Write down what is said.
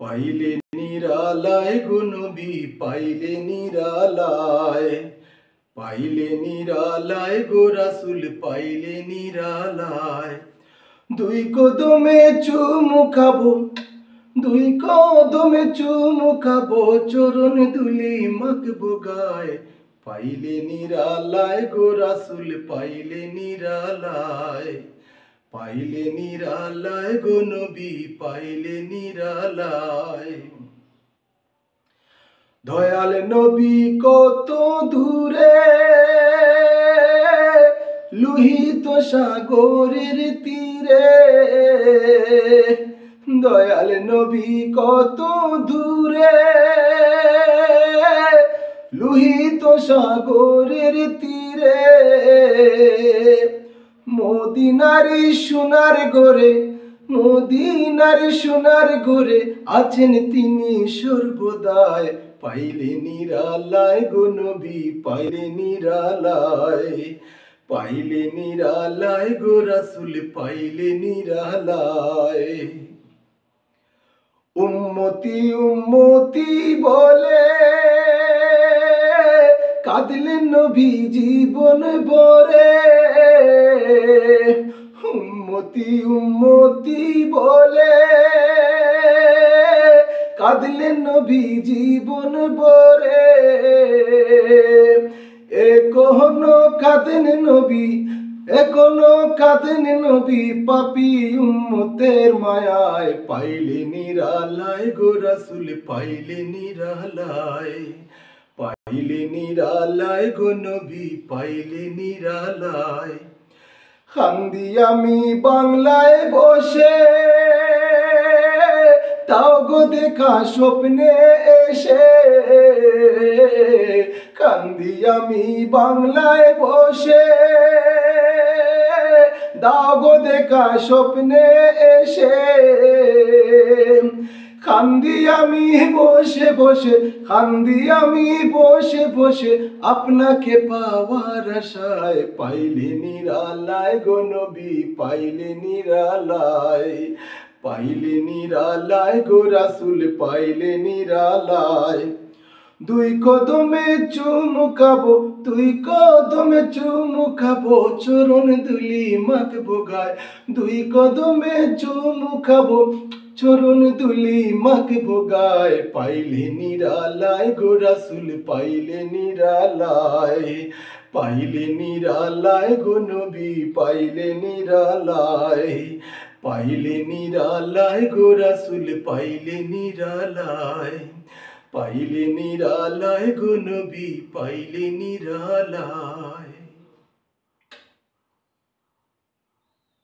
পাইলে নিরালায় গো নবী পাইলে নিরালায়, পাইলে নিরালায় গো রাসূল পাইলে নিরালায়। দুই কদমে চুমু খাবো, দুই কদমে চুমু খাবো, চরণ দুলি মাখবো গায়। পাইলে নিরালায় গো রাসূল পাইলে নিরালায়, পাইলে নিরালায় গো নবী পাইলে নিরালায়। দয়াল নবী কত দূরে, লোহিত সাগরের তীরে। দয়াল নবী কত দূরে, লোহিত সাগরের তীরে। মদিনার সোনার ঘরে, মদিনার সোনার ঘরে আছেন তিনি সর্বদাই। পাইলে নিরালায় গো নবী পাইলে নিরালায়, পাইলে নিরালায় গো রাসূল পাইলে নিরালায়। উম্মতি উম্মতি বলে কাঁদলেন নবী জীবন ভরে। উম্মতি উম্মতি বলে কাঁদলেন নবী জীবন ভরে। এখনো কাঁদেন নবী, এখনো কাঁদেন নবী পাপী উম্মতের মায়ায়। পাইলে নিরালায় গো রাসূল পাইলে নিরালায়, পাইলে নিরালায় গো নবী পাইলে নিরালায়। কান্দি আমি বাংলায় বসে, তাও গো দেখা স্বপ্নে এসে। কান্দি আমি বাংলায় বসে, দাও গো দেখা স্বপ্নে এসে। কান্দি আমি বসে বসে, কান্দি আমি বসে বসে আপনাকে পাওয়ার আশায়। পাইলে নিরালায় গো নবী পাইলে নিরালায়, পাইলে নিরালায় গো রাসূল পাইলে নিরালায়। দুই কদমে চুমু খাবো, দুই কদমে চুমু খাবো, চরণ দুলি মাখবো গায়। দুই কদমে চুমু খাবো, চরণ দুলি মাখবো গায়। পাইলে নিরালায় গো রাসূল পাইলে নিরালায়, পাইলে নিরালায় গো নবী পাইলে নিরালায়, পাইলে নিরালায় গো রাসূল পাইলে নিরালায়, পাইলে নিরালায় গো নবী পাইলে নিরালায়।